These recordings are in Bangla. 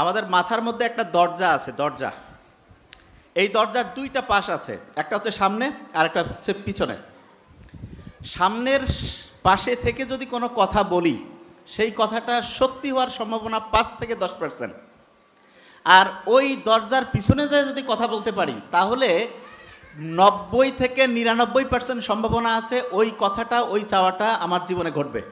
আমাদের মাথার মধ্যে একটা দরজা আছে, দরজা। এই দরজার দুইটা পাশ আছে, একটা হচ্ছে সামনে আর একটা হচ্ছে পিছনে। সামনের পাশে থেকে যদি কোনো কথা বলি, সেই কথাটা সত্যি হওয়ার সম্ভাবনা 5 থেকে 10%। আর ওই দরজার পিছনে যেয়ে যদি কথা বলতে পারি, তাহলে 90 থেকে 99% সম্ভাবনা আছে ওই কথাটা, ওই চাওয়াটা আমার জীবনে ঘটবে।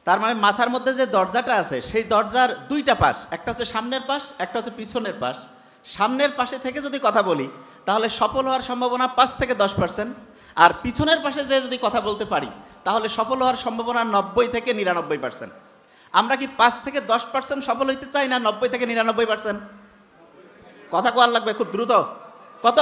তার মানে মাথার মধ্যে যে দরজাটা আছে, সেই দরজার দুইটা পাশ, একটা হচ্ছে সামনের পাশ, একটা হচ্ছে পিছনের পাশ। সামনের পাশে থেকে যদি কথা বলি, তাহলে সফল হওয়ার সম্ভাবনা 5 থেকে 10%। আর পিছনের পাশে যে যদি কথা বলতে পারি, তাহলে সফল হওয়ার সম্ভাবনা 90 থেকে 99%। আমরা কি 5 থেকে 10% সফল হইতে চাই, না 90 থেকে 99%? কথা কোয়ার লাগবে খুব দ্রুত। কত?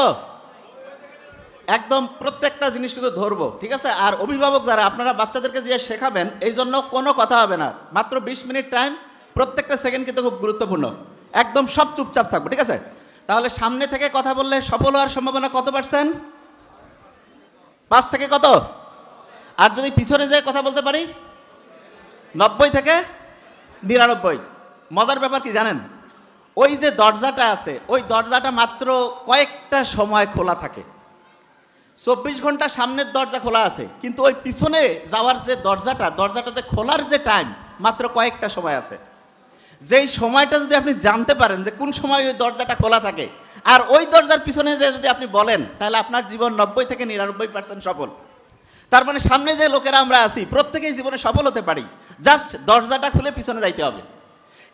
একদম প্রত্যেকটা জিনিস কিন্তু ধরবো, ঠিক আছে? আর অভিভাবক যারা, আপনারা বাচ্চাদেরকে যে শেখাবেন, এই জন্য কোনো কথা হবে না, মাত্র 20 মিনিট টাইম, প্রত্যেকটা সেকেন্ড কিন্তু খুব গুরুত্বপূর্ণ। একদম সব চুপচাপ থাকবো, ঠিক আছে? তাহলে সামনে থেকে কথা বললে সফল হওয়ার সম্ভাবনা কত %? 5 থেকে কত? আর যদি পিছনে যেয়ে কথা বলতে পারি, 90 থেকে 99। মজার ব্যাপার কি জানেন? ওই যে দরজাটা আছে, ওই দরজাটা মাত্র কয়েকটা সময় খোলা থাকে। 24 ঘন্টা সামনের দরজা খোলা আছে, কিন্তু ওই পিছনে যাওয়ার যে দরজাটাতে খোলার যে টাইম, মাত্র কয়েকটা সময় আছে। যেই সময়টা যদি আপনি জানতে পারেন যে কোন সময় ওই দরজাটা খোলা থাকে, আর ওই দরজার পিছনে যে যদি আপনি বলেন, তাহলে আপনার জীবন 90 থেকে 99% সফল। তার মানে সামনে যে লোকেরা আমরা আছি, প্রত্যেকেই জীবনে সফল হতে পারি, জাস্ট দরজাটা খুলে পিছনে যাইতে হবে।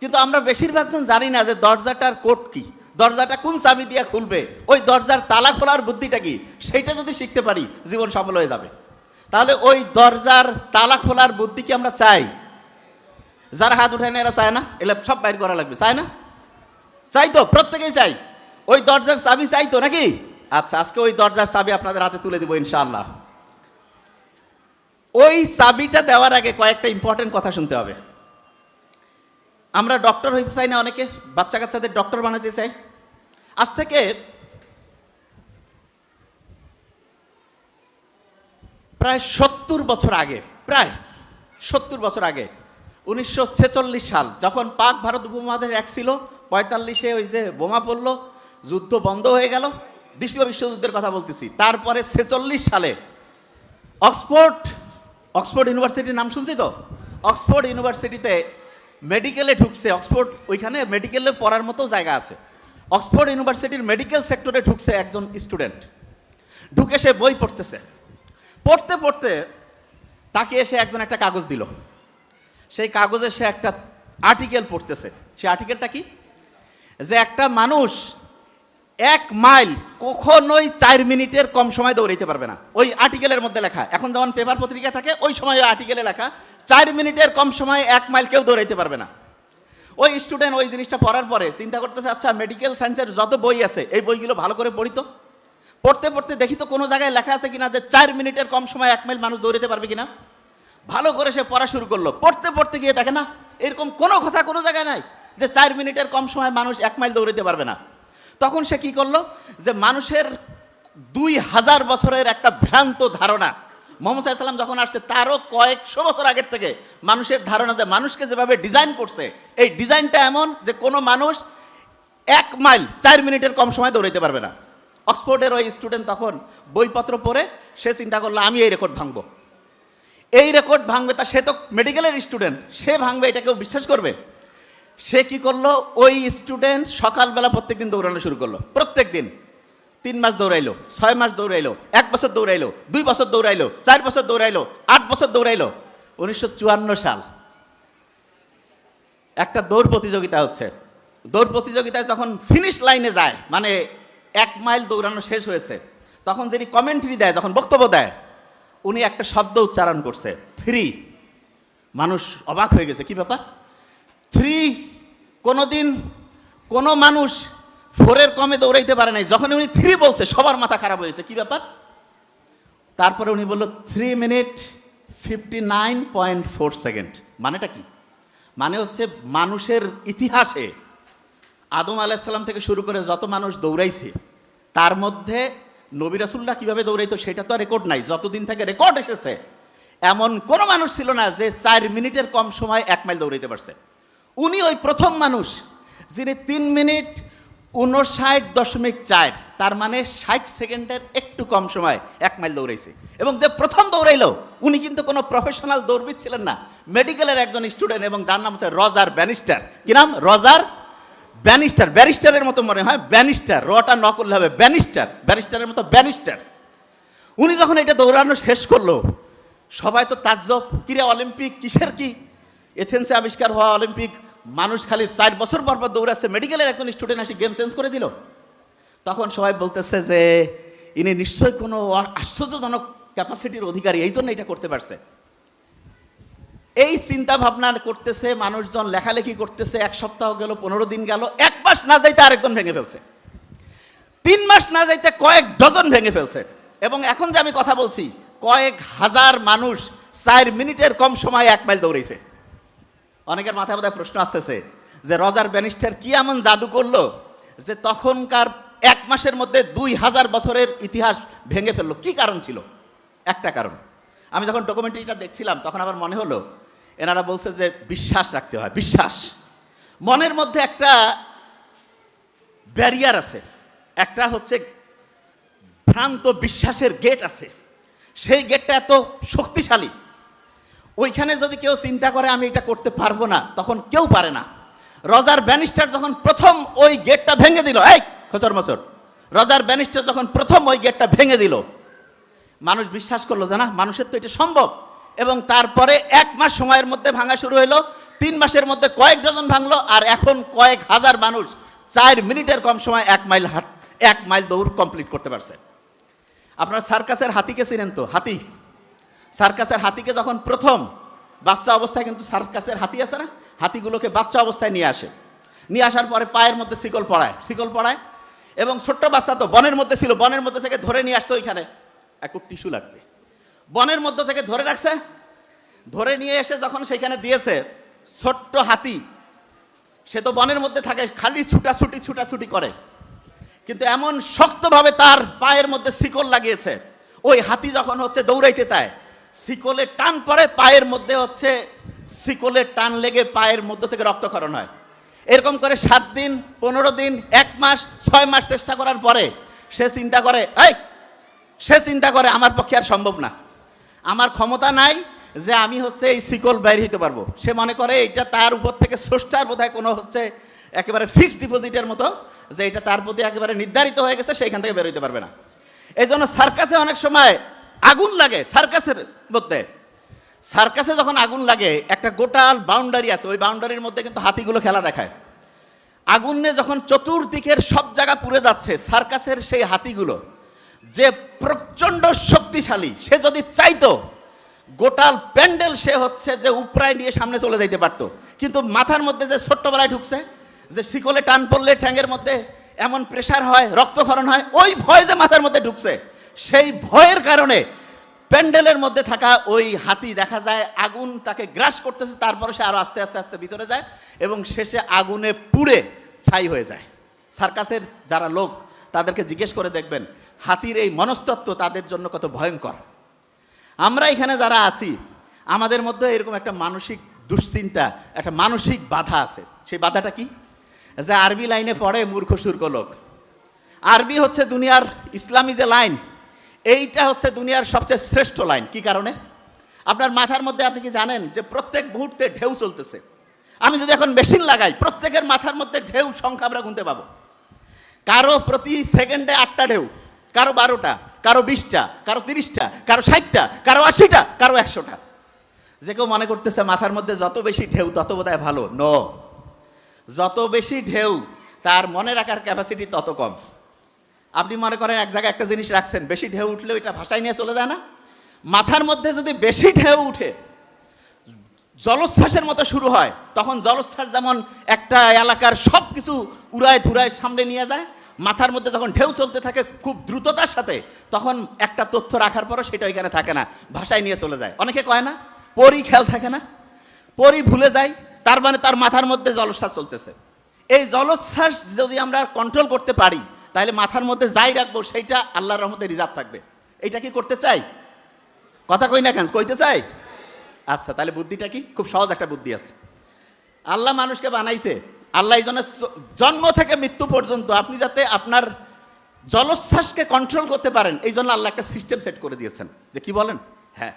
কিন্তু আমরা বেশিরভাগজন জানি না যে দরজাটার কোড কি, দরজাটা কোন চাবি দিয়ে খুলবে, ওই দরজার তালা খোলার বুদ্ধিটা কি, সেইটা যদি শিখতে পারি, জীবন সফল হয়ে যাবে। তাহলে ওই দরজার তালা খোলার বুদ্ধি কি আমরা চাই? যারা হাত উঠায় না এরা চায় না? এগুলো সব বাইর করা লাগবে। চায় না? চাই তো, প্রত্যেকেই চাই। ওই দরজার চাবি চাই তো, নাকি? আচ্ছা, আজকে ওই দরজার চাবি আপনাদের হাতে তুলে দিব ইনশাআল্লাহ। ওই চাবিটা দেওয়ার আগে কয়েকটা ইম্পর্টেন্ট কথা শুনতে হবে। আমরা ডক্টর হইতে চাই না, অনেকে বাচ্চা কাচ্চাদের ডক্টর বানাতে চাই। আজ থেকে প্রায় 70 বছর আগে, প্রায় 70 বছর আগে, 1946 সাল, যখন পাক ভারত উপমহাদেশ এক ছিল, 45-এ ওই যে বোমা পড়লো, যুদ্ধ বন্ধ হয়ে গেল, দ্বিতীয় বিশ্বযুদ্ধের কথা বলতেছি। তারপরে 46 সালে অক্সফোর্ড ইউনিভার্সিটির নাম শুনছি তো? অক্সফোর্ড ইউনিভার্সিটিতে মেডিকেলে ঢুকছে। অক্সফোর্ড, ওইখানে মেডিকেলে পড়ার মতো জায়গা আছে। অক্সফোর্ড ইউনিভার্সিটির মেডিকেল সেক্টরে ঢুকছে একজন স্টুডেন্ট। ঢুকে সে বই পড়তেছে। পড়তে পড়তে তাকে এসে একজন একটা কাগজ দিল। সেই কাগজে সে একটা আর্টিকেল পড়তেছে। সেই আর্টিকেলটা কি? যে একটা মানুষ 1 মাইল কখনোই 4 মিনিটের কম সময় দৌড়াইতে পারবে না। ওই আর্টিকেলের মধ্যে লেখা, এখন যেমন পেপার পত্রিকা থাকে, ওই সময় ওই আর্টিকেলে লেখা 4 মিনিটের কম সময়ে 1 মাইল কেউ দৌড়াইতে পারবে না। ওই স্টুডেন্ট ওই জিনিসটা পড়ার পরে চিন্তা করতেছে, আচ্ছা মেডিকেল সায়েন্সের যত বই আছে, এই বইগুলো ভালো করে পড়ি তো। পড়তে পড়তে দেখি তো কোনো জায়গায় লেখা আছে কিনা যে 4 মিনিটের কম সময় 1 মাইল মানুষ দৌড়াতে পারবে কিনা। ভালো করে সে পড়া শুরু করলো। পড়তে পড়তে গিয়ে দেখে না, এরকম কোনো কথা কোনো জায়গায় নাই যে 4 মিনিটের কম সময় মানুষ 1 মাইল দৌড়াতে পারবে না। তখন সে কি করলো, যে মানুষের 2000 বছরের একটা ভ্রান্ত ধারণা, মুহাম্মদ সাল্লাল্লাহু আলাইহি ওয়াসাল্লাম যখন আসছে তারও কয়েকশো বছর আগের থেকে মানুষের ধারণা, যে মানুষকে যেভাবে ডিজাইন করছে, এই ডিজাইনটা এমন যে কোনো মানুষ 1 মাইল 4 মিনিটের কম সময় দৌড়াইতে পারবে না। অক্সফোর্ডের ওই স্টুডেন্ট তখন বইপত্র পড়ে সে চিন্তা করলো, আমি এই রেকর্ড ভাঙবো। এই রেকর্ড ভাঙবে, তা সে তো মেডিকেলের স্টুডেন্ট, সে ভাঙবে, এটা কেউ বিশ্বাস করবে? সে কি করলো, ওই স্টুডেন্ট সকালবেলা প্রত্যেকদিন দৌড়ানো শুরু করলো। প্রত্যেক দিন 3 মাস দৌড়াইলো, 6 মাস দৌড়াইলো, 1 বছর দৌড়াইলো, 2 বছর দৌড়াইলো, 4 বছর দৌড়াইলো, 8 বছর দৌড়াইলো। 1954 সাল একটা দৌড় প্রতিযোগিতা হচ্ছে। দৌড় প্রতিযোগিতায় যখন ফিনিশ লাইনে যায়, মানে 1 মাইল দৌড়ানো শেষ হয়েছে, তখন যিনি কমেন্ট্রি দেয়, যখন বক্তব্য দেয়, উনি একটা শব্দ উচ্চারণ করছে, 3। মানুষ অবাক হয়ে গেছে, কি ব্যাপার? 3 কোনোদিন কোনো মানুষ 4-এর কমে দৌড়াইতে পারে নাই। যখন উনি 3 বলছে, সবার মাথা খারাপ হয়েছে, কি ব্যাপার? তারপরে উনি বলল 3 মিনিট 59.4 সেকেন্ড। মানেটা কি? মানে হচ্ছে মানুষের ইতিহাসে আদম আলাইহিস সালাম থেকে শুরু করে যত মানুষ দৌড়াইছে, তার মধ্যে নবী রাসূলরা কিভাবে দৌড়াইতো সেটা তো রেকর্ড নাই। যতদিন থেকে রেকর্ড এসেছে, এমন কোনো মানুষ ছিল না যে 4 মিনিটের কম সময় 1 মাইল দৌড়াইতে পারছে। উনি ওই প্রথম মানুষ যিনি 3 মিনিট 59.4, তার মানে 60 সেকেন্ডের একটু কম সময় 1 মাইল দৌড়াইছে। এবং যে প্রথম দৌড়াইলো উনি কিন্তু কোনো প্রফেশনাল দৌড়বিদ ছিলেন না, মেডিকেলের একজন স্টুডেন্ট, এবং যার নাম হচ্ছে রজার ব্যানিস্টার। কি নাম? Roger Bannister. ব্যারিস্টারের মতো মনে হয়, ব্যানিস্টার, রটা ন করলে হবে ব্যানিস্টার, ব্যারিস্টারের মতো ব্যানিস্টার। উনি যখন এটা দৌড়ানো শেষ করলো, সবাই তো তাজ্জব, কিরে অলিম্পিক কিসের কি, এথেন্সে আবিষ্কার হওয়া অলিম্পিক, মানুষ খালি 4 বছর পর পর দৌড়াচ্ছে, মেডিকেলের একজন স্টুডেন্ট আসি গেম চেঞ্জ করে দিল। তখন সবাই বলতেছে যে ইনি নিশ্চয়ই কোনো আশ্চর্যজনক ক্যাপাসিটির অধিকারী, এই জন্য এটা করতে পারছে। এই চিন্তা ভাবনা করতেছে মানুষজন, লেখালেখি করতেছে। 1 সপ্তাহ গেল, 15 দিন গেল, 1 মাস না যাইতে আরেকজন ভেঙে ফেলছে, 3 মাস না যাইতে কয়েক ডজন ভেঙে ফেলছে। এবং এখন যে আমি কথা বলছি, কয়েক হাজার মানুষ 4 মিনিটের কম সময়ে 1 মাইল দৌড়েছে। অনেকের মাথায় বোধহয় প্রশ্ন আসতেছে যে রজার ব্যানিস্টার কি এমন জাদু করলো যে তখনকার 1 মাসের মধ্যে 2000 বছরের ইতিহাস ভেঙে ফেললো? কি কারণ ছিল? একটা কারণ। আমি যখন ডকুমেন্টারিটা দেখছিলাম তখন আমার মনে হলো, এনারা বলছে যে বিশ্বাস রাখতে হয়, বিশ্বাস। মনের মধ্যে একটা ব্যারিয়ার আছে, একটা হচ্ছে ভ্রান্ত বিশ্বাসের গেট আছে, সেই গেটটা এত শক্তিশালী, ওইখানে যদি কেউ চিন্তা করে আমি এটা করতে পারবো না, তখন কেউ পারে না। রজার ব্যানিস্টার যখন প্রথম ওই গেটটা ভেঙে দিল, এই খচর মচর, রজার ব্যানিস্টার যখন প্রথম ওই গেটটা ভেঙে দিল, মানুষ বিশ্বাস করলো যে না, মানুষের তো এটা সম্ভব। এবং তারপরে 1 মাস সময়ের মধ্যে ভাঙা শুরু হলো, 3 মাসের মধ্যে কয়েক ডজন ভাঙলো, আর এখন কয়েক হাজার মানুষ 4 মিনিটের কম সময় 1 মাইল দৌড় কমপ্লিট করতে পারছে। আপনার সার্কাসের হাতিকে চিনেন তো? হাতি, সার্কাসের হাতিকে যখন প্রথম বাচ্চা অবস্থায়, কিন্তু সার্কাসের হাতি আছে না, হাতিগুলোকে বাচ্চা অবস্থায় নিয়ে আসে, নিয়ে আসার পরে পায়ের মধ্যে শিকল পড়ায়, এবং ছোট্ট বাচ্চা তো বনের মধ্যে ছিল, বনের মধ্যে থেকে ধরে নিয়ে আসছে, ওইখানে একটু টিস্যু লাগবে, বনের মধ্যে থেকে ধরে রাখছে, ধরে নিয়ে এসে যখন সেখানে দিয়েছে, ছোট্ট হাতি সে তো বনের মধ্যে থাকে, খালি ছুটাছুটি করে, কিন্তু এমন শক্তভাবে তার পায়ের মধ্যে শিকল লাগিয়েছে, ওই হাতি যখন হচ্ছে দৌড়াইতে চায়, শিকলে টান পড়ে, পায়ের মধ্যে হচ্ছে শিকলের টান লেগে পায়ের মধ্যে থেকে রক্তক্ষরণ হয়। এরকম করে 7 দিন, 15 দিন, 1 মাস, 6 মাস চেষ্টা করার পরে সে চিন্তা করে আমার পক্ষে আর সম্ভব না, আমার ক্ষমতা নাই যে আমি হচ্ছে এই শিকল বাইরে হইতে পারবো। সে মনে করে এটা তার উপর থেকে স্রষ্টার বোধহয় কোনো হচ্ছে একেবারে ফিক্সড ডিপোজিটের মতো, যে এটা তার প্রতি একেবারে নির্ধারিত হয়ে গেছে, সেইখান থেকে বের হইতে পারবে না। এই জন্য সার্কাসে অনেক সময় আগুন লাগে, সার্কাসের মধ্যে, সার্কাসে যখন আগুন লাগে, একটা গোটাল বাউন্ডারি আছে, ওই বাউন্ডারির মধ্যে কিন্তু হাতিগুলো খেলা দেখায়। আগুনে যখন চতুর্দিকের সব জায়গা পুড়ে যাচ্ছে, সার্কাসের সেই হাতিগুলো যে প্রচণ্ড শক্তিশালী, সে যদি চাইতো গোটাল প্যান্ডেল সে হচ্ছে যে উপরায় নিয়ে সামনে চলে যাইতে পারতো, কিন্তু মাথার মধ্যে যে ছোট্টবেলায় ঢুকছে, যে শিকলে টান পড়লে ঠ্যাঙের মধ্যে এমন প্রেসার হয়, রক্তক্ষরণ হয়, ওই ভয় যে মাথার মধ্যে ঢুকছে, সেই ভয়ের কারণে প্যান্ডেলের মধ্যে থাকা ওই হাতি দেখা যায় আগুন তাকে গ্রাস করতেছে, তারপরে সে আরো আস্তে আস্তে ভিতরে যায় এবং শেষে আগুনে পুড়ে ছাই হয়ে যায়। সার্কাসের যারা লোক তাদেরকে জিজ্ঞেস করে দেখবেন হাতির এই মনস্তত্ত্ব তাদের জন্য কত ভয়ঙ্কর। আমরা এখানে যারা আছি, আমাদের মধ্যে এরকম একটা মানসিক দুশ্চিন্তা, একটা মানসিক বাধা আছে। সেই বাধাটা কি? যে আরবি লাইনে পড়ে মূর্খ সূর্খ লোক। আরবি হচ্ছে দুনিয়ার, ইসলামী যে লাইন, এইটা হচ্ছে দুনিয়ার সবচেয়ে শ্রেষ্ঠ লাইন। কি কারণে? আপনার মাথার মধ্যে আপনি কি জানেন যে প্রত্যেক মুহূর্তে ঢেউ চলতেছে? আমি যদি এখন মেশিন লাগাই, প্রত্যেকের মাথার মধ্যে ঢেউ সংখ্যা আমরা গুনতে পাবো। কারো প্রতি সেকেন্ডে 8টা ঢেউ, কারো 12টা, কারো 20টা, কারো 30টা, কারো 60টা, কারো 80টা, কারো 100টা। যে কেউ মনে করতেছে মাথার মধ্যে যত বেশি ঢেউ তত বোধহয় ভালো। নো, যত বেশি ঢেউ তার মনে রাখার ক্যাপাসিটি তত কম। আপনি মনে করেন এক জায়গায় একটা জিনিস রাখছেন, বেশি ঢেউ উঠলে ওইটা ভাষায় নিয়ে চলে যায় না? মাথার মধ্যে যদি বেশি ঢেউ উঠে, জলোচ্ছ্বাসের মতো শুরু হয়, তখন জলোচ্ছ্বাস যেমন একটা এলাকার সব কিছু উড়ায় ধুরায় সামনে নিয়ে যায়, মাথার মধ্যে যখন ঢেউ চলতে থাকে খুব দ্রুততার সাথে, তখন একটা তথ্য রাখার পরও সেটা ওইখানে থাকে না, ভাষায় নিয়ে চলে যায়। অনেকে কয় না পরি খেয়াল থাকে না, পরি ভুলে যায়, তার মানে তার মাথার মধ্যে জলোচ্ছ্বাস চলতেছে। এই জলোচ্ছ্বাস যদি আমরা কন্ট্রোল করতে পারি, তাহলে মাথার মধ্যে যাই রাখবো সেইটা আল্লাহর রহমতে রিজার্ভ থাকবে। এইটা কি করতে চাই? কথা কই না কেন? কইতে চাই? আচ্ছা, তাহলে বুদ্ধিটা কি? খুব সহজ একটা বুদ্ধি আছে। আল্লাহ মানুষকে বানাইছে, আল্লাহ এই জন্য জন্ম থেকে মৃত্যু পর্যন্ত আপনি যাতে আপনার জলোচ্ছ্বাসকে কন্ট্রোল করতে পারেন, এই জন্য আল্লাহ একটা সিস্টেম সেট করে দিয়েছেন। যে কি বলেন? হ্যাঁ,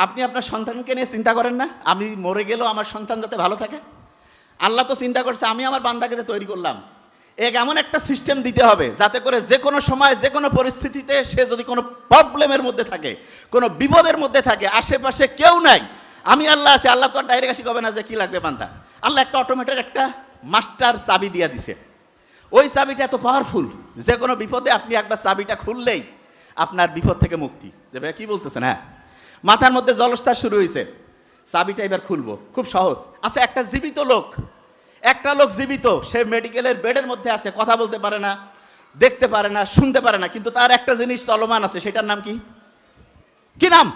আপনি আপনার সন্তানকে নিয়ে চিন্তা করেন না আমি মরে গেলেও আমার সন্তান যাতে ভালো থাকে? আল্লাহ তো চিন্তা করছে আমি আমার বান্দাকে যে তৈরি করলাম, এমন একটা সিস্টেম দিতে হবে যাতে করে যে কোনো সময় যে কোনো পরিস্থিতিতে সে যদি কোনো প্রবলেমের মধ্যে থাকে, কোনো বিপদের মধ্যে থাকে, আশেপাশে কেউ নাই, আমি আল্লাহ আছি। আল্লাহ তো আর ডাইরেক্ট আসি কবে না যে কি লাগবে বান্দা। আল্লাহ একটা অটোমেটেড একটা মাস্টার চাবি দিয়ে দিছে। ওই চাবিটা এত পাওয়ারফুল, যে কোনো বিপদে আপনি একবার চাবিটা খুললেই আপনার বিপদ থেকে মুক্তি। যে ভাই কি বলতেছেন? হ্যাঁ, মাথার মধ্যে জলশ্বাস শুরু হয়েছে, চাবিটা এবার খুলবো, খুব সহজ। আচ্ছা, একটা জীবিত লোক, একটা লোক জীবিত, সে মেডিকেলের বেডের মধ্যে আছে, কথা বলতে পারে না, দেখতে পারে না, শুনতে পারে না, কিন্তু তার একটা জিনিস চলমান আছে, সেটার নাম কি? কি নাম?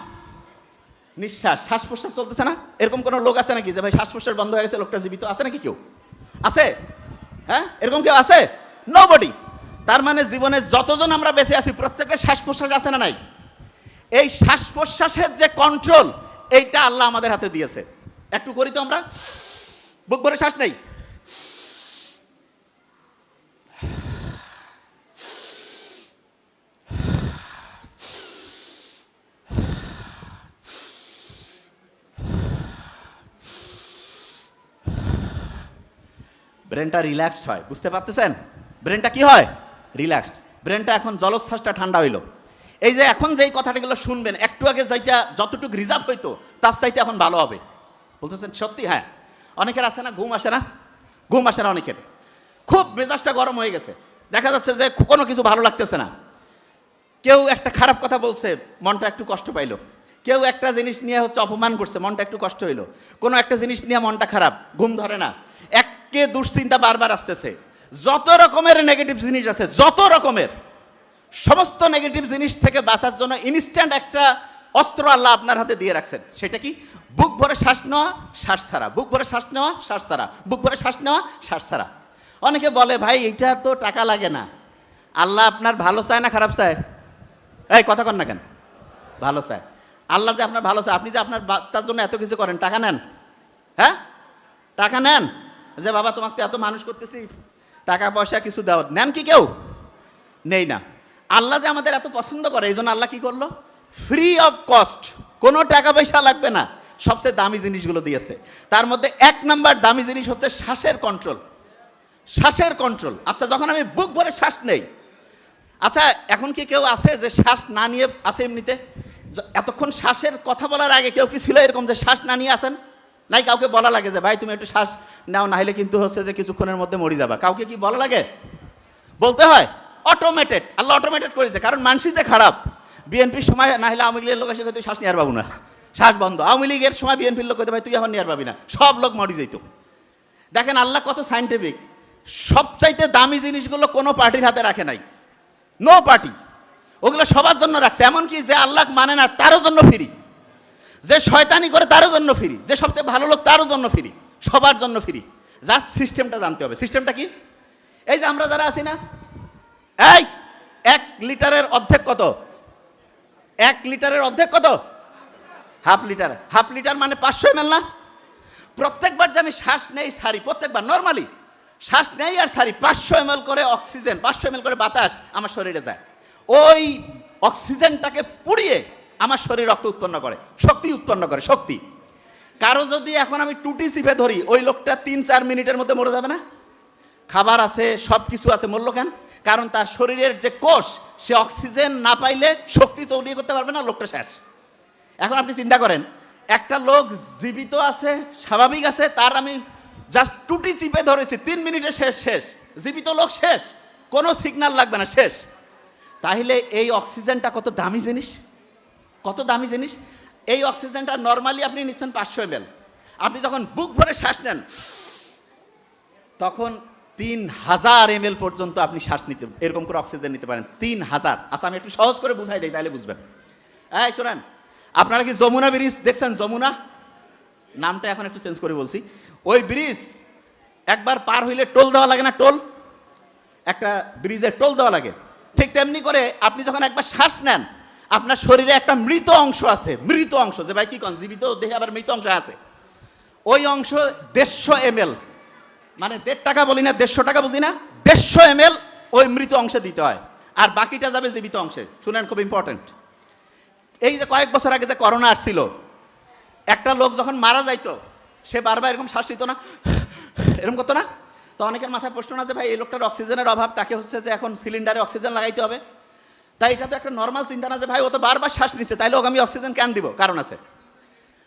নিঃশ্বাস, শ্বাস প্রশ্বাস চলতেছে না? এরকম কোনো লোক আছে নাকি যে ভাই শ্বাস প্রশ্বাস বন্ধ হয়ে গেছে, লোকটা জীবিত আছে নাকি? কেউ আছে? হ্যাঁ, এরকম কেউ আছে? নোবডি। তার মানে জীবনে যতজন আমরা বেঁচে আছি প্রত্যেকের শ্বাস প্রশ্বাস আছে না নাই? এই শ্বাস প্রশ্বাসের যে কন্ট্রোল, এইটা আল্লাহ আমাদের হাতে দিয়েছে। একটু করি তো আমরা, বুক ভরে শ্বাস নেই, ব্রেনটা রিল্যাক্সড হয়, বুঝতে পারতেছেন? ব্রেনটা কি হয়? রিল্যাক্সড। ব্রেনটা এখন জলোচ্ছ্বাসটা ঠান্ডা হইলো। এই যে এখন যেই কথাটাগুলো শুনবেন, একটু আগে যেটা যতটুকু রিজার্ভ হইতো তার চাইতে এখন ভালো হবে। বলতেছেন সত্যি? হ্যাঁ। অনেকের আসে না ঘুম আসে না? ঘুম আসে না অনেকের, খুব মেজাজটা গরম হয়ে গেছে, দেখা যাচ্ছে যে কোনো কিছু ভালো লাগতেছে না। কেউ একটা খারাপ কথা বলছে, মনটা একটু কষ্ট পাইলো। কেউ একটা জিনিস নিয়ে অপমান করছে, মনটা একটু কষ্ট হইলো। কোনো একটা জিনিস নিয়ে মনটা খারাপ, ঘুম ধরে না, একে দুশ্চিন্তা বারবার আসতেছে। যত রকমের নেগেটিভ জিনিস আছে, যত রকমের, সমস্ত নেগেটিভ জিনিস থেকে বাঁচার জন্য ইনস্ট্যান্ট একটা অস্ত্র আল্লাহ আপনার হাতে দিয়ে রাখছেন। সেটা কি? বুক ভরে শ্বাস নেওয়া, শ্বাস ছাড়া, বুক ভরে শ্বাস নেওয়া, শ্বাস ছাড়া, বুক ভরে শ্বাস নেওয়া, শ্বাস ছাড়া। অনেকে বলে ভাই এটা তো টাকা লাগে না। আল্লাহ আপনার ভালো চায় না খারাপ চায়? এই কথা কন না কেন? ভালো চায়। আল্লাহ যে আপনার ভালো চায়, আপনি যে আপনার বাচ্চার জন্য এত কিছু করেন, টাকা নেন? হ্যাঁ, টাকা নেন? যে বাবা তোমাকে এত মানুষ করতেছি, টাকা পয়সা কিছু দাও, নেন কি কেউ? নেই না। আল্লাহ যে আমাদের এত পছন্দ করে, এই জন্য আল্লাহ কি করলো? ফ্রি অফ কস্ট, কোনো টাকা পয়সা লাগবে না, সবচেয়ে দামি জিনিসগুলো দিয়েছে। তার মধ্যে এক নাম্বার দামি জিনিস হচ্ছে শ্বাসের কন্ট্রোল। শ্বাসের কন্ট্রোল। আচ্ছা, যখন আমি বুক ভরে শ্বাস নেই, আচ্ছা এখন কি কেউ আছে যে শ্বাস না নিয়ে আছে এমনিতে? এতক্ষণ শ্বাসের কথা বলার আগে কেউ কি ছিল এরকম যে শ্বাস না নিয়ে আসেন? নাই, কাউকে বলা লাগে যে ভাই তুমি একটু শ্বাস নাও, না হলে কিন্তু হচ্ছে যে কিছুক্ষণের মধ্যে মরে যাবা? কাউকে কি বলা লাগে? বলতে হয়? অটোমেটেড, আল্লাহ অটোমেটেড করেছে। কারণ মানুষই যে খারাপ। বিএনপির সময় না হলে আওয়ামী লীগের লোক এসে তুই শ্বাস নিয়ে আর পাবো না, শ্বাস বন্ধ। আওয়ামী লীগের সময় বিএনপির লোক কইতে ভাই তুই এখন নিয়ে আর পাবি না, সব লোক মরে যেত। দেখেন আল্লাহ কত সাইন্টিফিক। সবচাইতে দামি জিনিসগুলো কোনো পার্টির হাতে রাখে নাই, নো পার্টি। ওগুলো সবার জন্য রাখছে। এমনকি যে আল্লাহ মানে না তারও জন্য ফ্রি, যে শয়তানি করে তারও জন্য ফ্রি, যে সবচেয়ে ভালো লোক তারও জন্য ফ্রি, সবার জন্য ফ্রি। জাস্ট সিস্টেমটা জানতে হবে। সিস্টেমটা কি? এই যে আমরা যারা আছি না, এই 1 লিটারের অর্ধেক কত? 1 লিটারের অর্ধেক কত? Half litre. হাফ লিটার মানে 500 ml না? প্রত্যেকবার যে আমি শ্বাস নেই ছাড়ি, প্রত্যেকবার নর্মালি শ্বাস নেই আর ছাড়ি, 500 ml করে অক্সিজেন, 500 ml করে বাতাস আমার শরীরে যায়। ওই অক্সিজেনটাকে পুড়িয়ে আমার শরীর রক্ত উৎপন্ন করে, শক্তি উৎপন্ন করে, শক্তি। কারো যদি এখন আমি টুটি চিপে ধরি, ওই লোকটা 3-4 মিনিটের মধ্যে মরে যাবে না? খাবার আছে, সব কিছু আছে, মরল কেন? কারণ তার শরীরের যে কোষ, সে অক্সিজেন না পাইলে শক্তি তৈরি করতে পারবে না, লোকটা শেষ। এখন আপনি চিন্তা করেন, একটা লোক জীবিত আছে, স্বাভাবিক আছে, তার আমি জাস্ট টুটি চিপে ধরেছি, 3 মিনিটে শেষ, শেষ। জীবিত লোক শেষ, কোনো সিগন্যাল লাগবে না, শেষ। তাহলে এই অক্সিজেনটা কত দামি জিনিস, কত দামি জিনিস। এই অক্সিজেনটা নর্মালি আপনি নিচ্ছেন 500 ml। আপনি যখন বুক ভরে শ্বাস নেন তখন 3000 ml পর্যন্ত আপনি শ্বাস নিতে, এরকম করে অক্সিজেন নিতে পারেন, 3000। আচ্ছা আমি একটু সহজ করে বুঝাই দিই, তাহলে বুঝবেন। এই শোনেন, আপনারা কি যমুনা ব্রিজ দেখছেন? যমুনা নামটা এখন একটু চেঞ্জ করে বলছি। ওই ব্রিজ একবার পার হইলে টোল দেওয়া লাগে না? টোল, একটা ব্রিজের টোল দেওয়া লাগে। ঠিক তেমনি করে আপনি যখন একবার শ্বাস নেন, আপনার শরীরে একটা মৃত অংশ আছে, মৃত অংশ, যে ভাই কি কন জীবিত দেহে আবার মৃত অংশ আছে, ওই অংশ 150 ml মানে 1.5 টাকা বলি না, 150 টাকা বুঝি না, 150 ml ওই মৃত অংশে দিতে হয়, আর বাকিটা যাবে জীবিত অংশে। শুনেন, খুব ইম্পর্টেন্ট। এই যে কয়েক বছর আগে যে করোনা আসছিল, একটা লোক যখন মারা যাইতো, সে বারবার এরকম শ্বাস নিত না, এরকম করতো না? তো অনেকের মাথায় প্রশ্ন না যে ভাই এই লোকটার অক্সিজেনের অভাব, তাকে হচ্ছে যে এখন সিলিন্ডারে অক্সিজেন লাগাইতে হবে। তাই এটা তো একটা নর্মাল চিন্তা না যে ভাই ও তো বারবার শ্বাস নিচ্ছে, তাইলে ওকে আমি অক্সিজেন কেন দিব? কারণ আছে।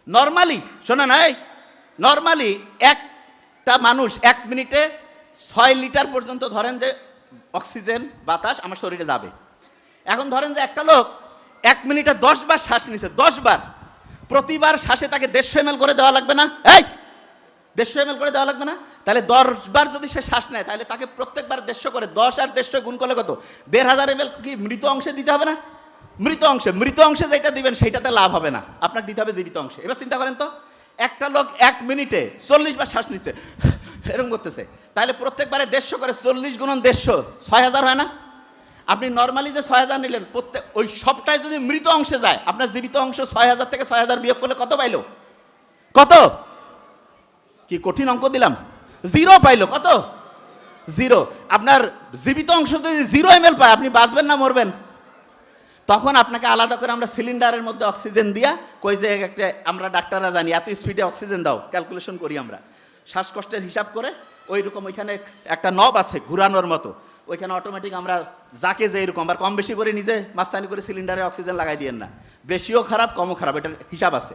নর্মালি শোনা নাই, নর্মালি একটা মানুষ 1 মিনিটে 6 লিটার পর্যন্ত ধরেন যে অক্সিজেন বাতাস আমার শরীরে যাবে। এখন ধরেন যে একটা লোক 1 মিনিটে 10 বার শ্বাস নিচ্ছে, 10 বার, প্রতিবার শ্বাসে তাকে 150 ml করে দেওয়া লাগবে না? 150 ml করে দেওয়া লাগবে না? তাহলে 10 বার যদি সে শ্বাস নেয়, তাহলে তাকে প্রত্যেকবার 150 করে, 10 আর 150 গুণ করলে কত? 1500 ml কি মৃত অংশে দিতে হবে না? মৃত অংশে যেটা দিবেন সেটাতে লাভ হবে না, আপনাকে দিতে হবে জীবিত অংশে। এবার চিন্তা করেন তো, একটা লোক 1 মিনিটে 40 বার শ্বাস নিচ্ছে, এরকম করতেছে, তাহলে প্রত্যেকবারে 150 করে, 40 গুণন 150, 6000 হয় না? আপনি নর্মালি যে 6000 নিলেন, প্রত্যেক ওই সবটাই যদি মৃত অংশে যায়, আপনার জীবিত অংশ 6000 থেকে 6000 বিয়োগ করলে কত পাইলো? কত? কি কঠিন অঙ্ক দিলাম? 0 পাইলো। কত? 0। আপনার জীবিত অংশ যদি 0 ml পায়, আপনি বাঁচবেন না মরবেন? তখন আপনাকে আলাদা করে আমরা সিলিন্ডারের মধ্যে অক্সিজেন দিয়া কই যে একটা, আমরা ডাক্তাররা জানি এত স্পিডে অক্সিজেন দাও, ক্যালকুলেশন করি আমরা শ্বাসকষ্টের হিসাব করে, ওই রকম ওইখানে একটা নব আছে ঘুরানোর মতো, ওইখানে অটোমেটিক আমরা যাকে যে এরকম আর কম বেশি করে নিজে মাস্তানি করে সিলিন্ডারে অক্সিজেন লাগাই দিয়েন না, বেশিও খারাপ কমও খারাপ, এটার হিসাব আছে।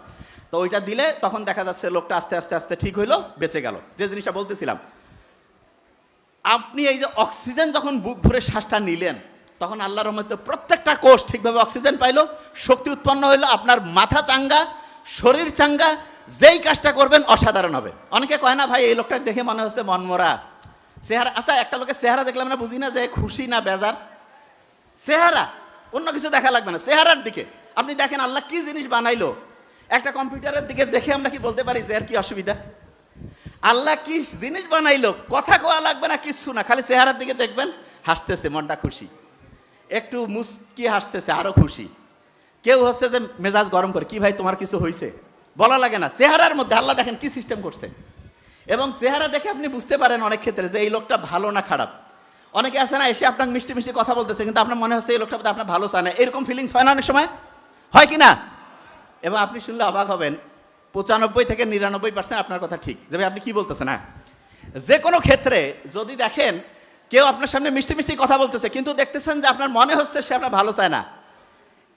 তো ওইটা দিলে তখন দেখা যাচ্ছে লোকটা আস্তে আস্তে আস্তে ঠিক হইলো, বেঁচে গেল। যে জিনিসটা বলতেছিলাম, আপনি এই যে অক্সিজেন যখন বুক ভরে শ্বাসটা নিলেন, তখন আল্লাহর রহমতে প্রত্যেকটা কোষ ঠিকভাবে অক্সিজেন পাইলো, শক্তি উৎপন্ন হইলো, আপনার মাথা চাঙ্গা, শরীর চাঙ্গা, যেই কাজটা করবেন অসাধারণ হবে। অনেকে কয় না ভাই এই লোকটা দেখে মনে হচ্ছে মনমরা চেহারা। আচ্ছা, একটা লোকের চেহারা দেখলাম না, বুঝি না যে খুশি না বেজার? চেহারা, অন্য কিছু দেখা লাগবে না, চেহারার দিকে আপনি দেখেন আল্লাহ কি জিনিস বানাইলো। একটা কম্পিউটারের দিকে দেখে আমরা কি বলতে পারি যে এর কি অসুবিধা? আল্লাহ কি জিনিস বানাইলো, কথা কোয়া লাগবে না, কিচ্ছু না, খালি চেহারার দিকে দেখবেন, হাসতেছে, মনটা খুশি, একটু মুস্কি হাসতেছে, আরো খুশি। কেউ হচ্ছে যে মেজাজ গরম করে, কি ভাই তোমার কিছু হয়েছে, বলা লাগে না। চেহারার মধ্যে আল্লাহ দেখেন কি সিস্টেম করছে, এবং চেহারা দেখে আপনি বুঝতে পারেন অনেক ক্ষেত্রে যে এই লোকটা ভালো না খারাপ। অনেকে আছে না, এসে আপনাকে মিষ্টি মিষ্টি কথা বলতেছে, কিন্তু আপনার মনে হচ্ছে এই লোকটা আপনার ভালো চায় না, এরকম ফিলিংস হয় না অনেক সময়? হয় কি না? এবং আপনি শুনলে অবাক হবেন, 95 থেকে 99% আপনার কথা ঠিক। যে ভাই আপনি কি বলতেছেন? না, যে কোনো ক্ষেত্রে যদি দেখেন কেউ আপনার সামনে মিষ্টি মিষ্টি কথা বলতেছে, কিন্তু দেখতেছেন যে আপনার মনে হচ্ছে সে আপনার ভালো চায় না,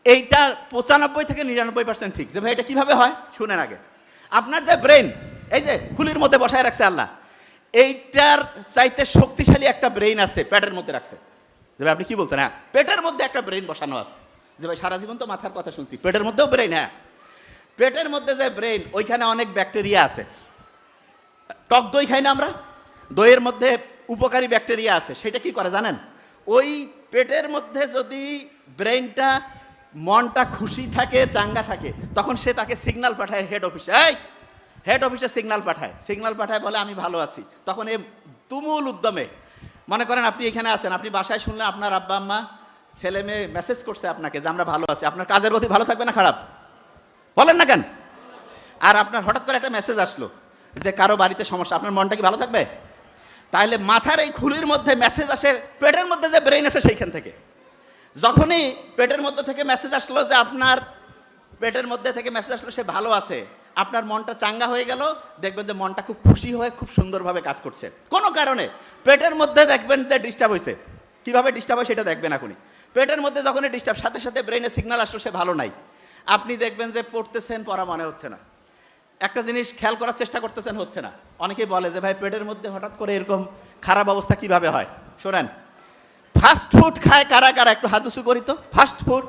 এইটা 95 থেকে 99% ঠিক। যে ভাই এটা কিভাবে হয় শুনেন আগে। আপনার যে ব্রেন, এই যে খুলির মধ্যে বসায় রাখছে আল্লাহ, এইটার চাইতে শক্তিশালী একটা ব্রেইন আছে পেটের মধ্যে রাখছে। যে ভাই আপনি কি বলছেন? হ্যাঁ, পেটের মধ্যে একটা ব্রেইন বসানো আছে। যে ভাই সারা জীবন তো মাথার কথা শুনছি, পেটের মধ্যেও ব্রেইন? হ্যাঁ, পেটের মধ্যে যে ব্রেইন, ওইখানে অনেক ব্যাকটেরিয়া আছে। টক দই খাই না আমরা, দইয়ের মধ্যে উপকারী ব্যাকটেরিয়া আছে। সেটা কি করে জানেন? ওই পেটের মধ্যে যদি ব্রেইনটা, মনটা খুশি থাকে, চাঙ্গা থাকে, তখন সে তাকে সিগন্যাল পাঠায় হেড অফিসে, হেড অফিসে সিগন্যাল পাঠায় বলে আমি ভালো আছি। তখন এ তুমুল উদ্যমে, মনে করেন আপনি এখানে আছেন, আপনি বাসায় শুনলে আপনার আব্বা আম্মা ছেলে মেয়ে মেসেজ করছে আপনাকে যে আমরা ভালো আছি, আপনার কাজের গতি ভালো থাকবে না খারাপ? বলেন না কেন? আর আপনার হঠাৎ করে একটা মেসেজ আসলো যে কারো বাড়িতে সমস্যা, আপনার মনটা কি ভালো থাকবে? তাহলে মাথার এই খুলির মধ্যে মেসেজ আসে পেটের মধ্যে যে ব্রেইন আছে সেইখান থেকে। যখনই পেটের মধ্যে থেকে মেসেজ আসলো যে আপনার পেটের মধ্যে থেকে মেসেজ আসলো সে ভালো আছে, আপনার মনটা চাঙ্গা হয়ে গেল, দেখবেন যে মনটা খুব খুশি হয়ে খুব সুন্দরভাবে কাজ করছে। কোনো কারণে পেটের মধ্যে দেখবেন যে ডিস্টার্ব হয়েছে, কিভাবে ডিস্টার্ব হয় সেটা দেখবেন এখনই। পেটের মধ্যে যখনই ডিস্টার্ব, সাথে সাথে ব্রেইনে সিগন্যাল আসলো সে ভালো নাই, আপনি দেখবেন যে পড়তেছেন, পড়া মনে হচ্ছে না, একটা জিনিস খেয়াল করার চেষ্টা করতেছেন, হচ্ছে না। অনেকেই বলে যে ভাই পেটের মধ্যে হঠাৎ করে এরকম খারাপ অবস্থা কিভাবে হয়? শোনেন, ফাস্ট ফুড খায় কারা কারা, একটু হাত উঁচু করি তো। ফাস্ট ফুড,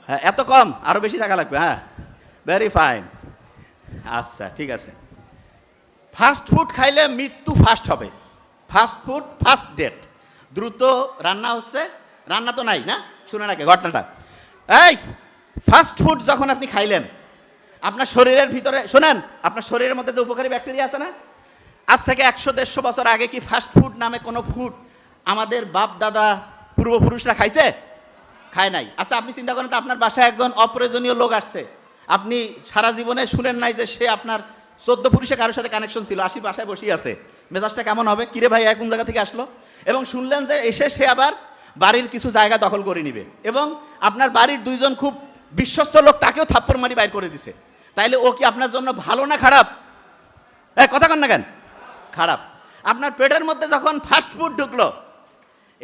হ্যাঁ, এত কম, আরো বেশি টাকা লাগবে। হ্যাঁ, ভেরি ফাইন, আচ্ছা ঠিক আছে। ফাস্ট ফুড খাইলে মৃত্যু ফাস্ট হবে। ফাস্ট ফুড ফাস্ট ডেট, দ্রুত রান্না হচ্ছে, রান্না তো নাই না, শুনেন আগে ঘটনাটা। এই ফাস্ট ফুড যখন আপনি খাইলেন, আপনার শরীরের ভিতরে, শোনেন, আপনার শরীরের মধ্যে যে উপকারী ব্যাকটেরিয়া আছে না, আজ থেকে 100-150 বছর আগে কি ফাস্ট ফুড নামে কোনো ফুড আমাদের বাপ দাদা পূর্বপুরুষরা খাইছে? খায় নাই। আচ্ছা আপনি চিন্তা করেন তো, আপনার বাসায় একজন অপ্রয়োজনীয় লোক আসছে, আপনি সারা জীবনে শুনেন নাই যে সে আপনার 14 পুরুষে কারোর সাথে কানেকশন ছিল, আসি বাসায় বসিয়ে আছে, মেজাজটা কেমন হবে? কিরে ভাই কোন জায়গা থেকে আসলো? এবং শুনলেন যে এসে সে আবার বাড়ির কিছু জায়গা দখল করে নিবে, এবং আপনার বাড়ির দুইজন খুব বিশ্বস্ত লোক তাকেও থাপ্পড় মারি বাইর করে দিছে, তাইলে ও কি আপনার জন্য ভালো না খারাপ? কথা কন না কেন? খারাপ। আপনার পেটের মধ্যে যখন ফাস্ট ফুড ঢুকলো,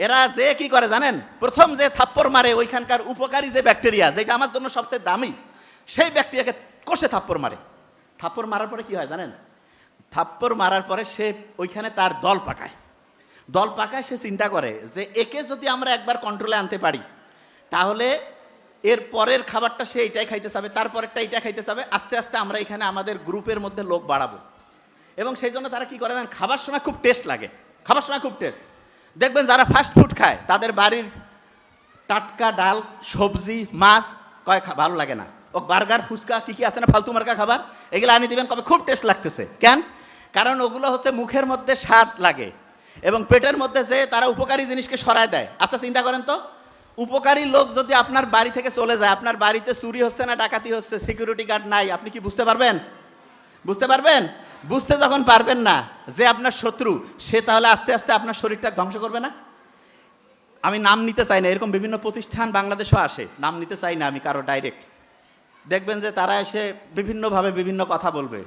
এরা যে কি করে জানেন? প্রথম যে থাপ্পড় মারে ওইখানকার উপকারী যে ব্যাকটেরিয়া, যেটা আমার জন্য সবচেয়ে দামি, সেই ব্যাকটেরিয়াকে কষে থাপ্পড় মারে। থাপ্পড় মারার পরে কি হয় জানেন? থাপ্পড় মারার পরে সে ওইখানে তার দল পাকায়। দল পাকায় সে চিন্তা করে যে একে যদি আমরা একবার কন্ট্রোলে আনতে পারি, তাহলে এর পরের খাবারটা সে এইটাই খাইতে চাবে, তারপরেরটা এইটা খাইতে চাবে, আস্তে আস্তে আমরা এখানে আমাদের গ্রুপের মধ্যে লোক বাড়াবো। এবং সেই জন্য তারা কি করে জানেন? খাবার সময় খুব টেস্ট লাগে, খাবার সময় খুব টেস্ট। দেখবেন যারা ফাস্ট ফুড খায় তাদের বাড়ির টাটকা ডাল, সবজি, মাছ কয় ভালো লাগে না, ও বার্গার, ফুচকা কি কি আছে না ফালতু মার্কা খাবার, এগুলো আনি দিবেন, কবে খুব টেস্ট লাগতেছে। কেন? কারণ ওগুলো হচ্ছে মুখের মধ্যে স্বাদ লাগে এবং পেটের মধ্যে যে তারা উপকারী জিনিসকে সরায় দেয়। আচ্ছা চিন্তা করেন তো, উপকারী লোক যদি আপনার বাড়ি থেকে চলে যায়, আপনার বাড়িতে চুরি হচ্ছে না ডাকাতি হচ্ছে, সিকিউরিটি গার্ড নাই, আপনি কি বুঝতে পারবেন? বুঝতে পারবেন? বুঝতে যখন পারবেন না যে আপনার শত্রু, সে তাহলে আস্তে আস্তে আপনার শরীরটা ধ্বংস করবে না? আমি নাম নিতে চাই না, এরকম বিভিন্ন প্রতিষ্ঠান বাংলাদেশেও আসে, নাম নিতে চাই না আমি কারো ডাইরেক্ট। দেখবেন যে তারা এসে বিভিন্নভাবে বিভিন্ন কথা বলবে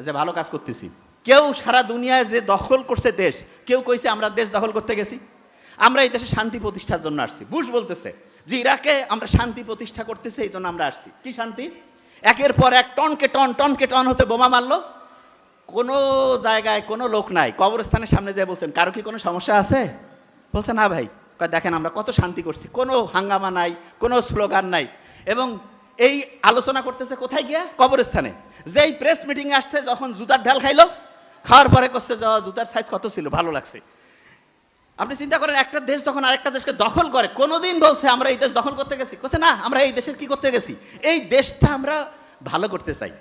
যে ভালো কাজ করতেছি। কেউ সারা দুনিয়ায় যে দখল করছে দেশ, কেউ কইছে আমরা দেশ দখল করতে গেছি, আমরা এই দেশে শান্তি প্রতিষ্ঠার জন্য আসছি। বুশ বলতেছে যে ইরাকে আমরা শান্তি প্রতিষ্ঠা করতেছি, এই জন্য আমরা আসছি। কি শান্তি? একের পর এক টনকে টন হচ্ছে বোমা মারলো, কোনো জায়গায় কোনো লোক নাই, কবরস্থানের সামনে যেয়ে বলছেন কারো কি কোনো সমস্যা আছে? বলছে না ভাই, দেখেন আমরা কত শান্তি করছি, কোনো হাঙ্গামা নাই, কোনো স্লোগান নাই। এবং এই আলোচনা করতেছে কোথায় গিয়া? কবরস্থানে। যেই প্রেস মিটিং আসছে, যখন জুতার ঢাল খাইলো, খাওয়ার পরে করছে যে জুতার সাইজ কত ছিল, ভালো লাগছে। আপনি চিন্তা করেন, একটা দেশ যখন আরেকটা দেশকে দখল করে, কোনোদিন বলছে আমরা এই দেশ দখল করতে গেছি? বলছে না, আমরা এই দেশের কি করতে গেছি? এই দেশটা আমরা ভালো করতে চাই।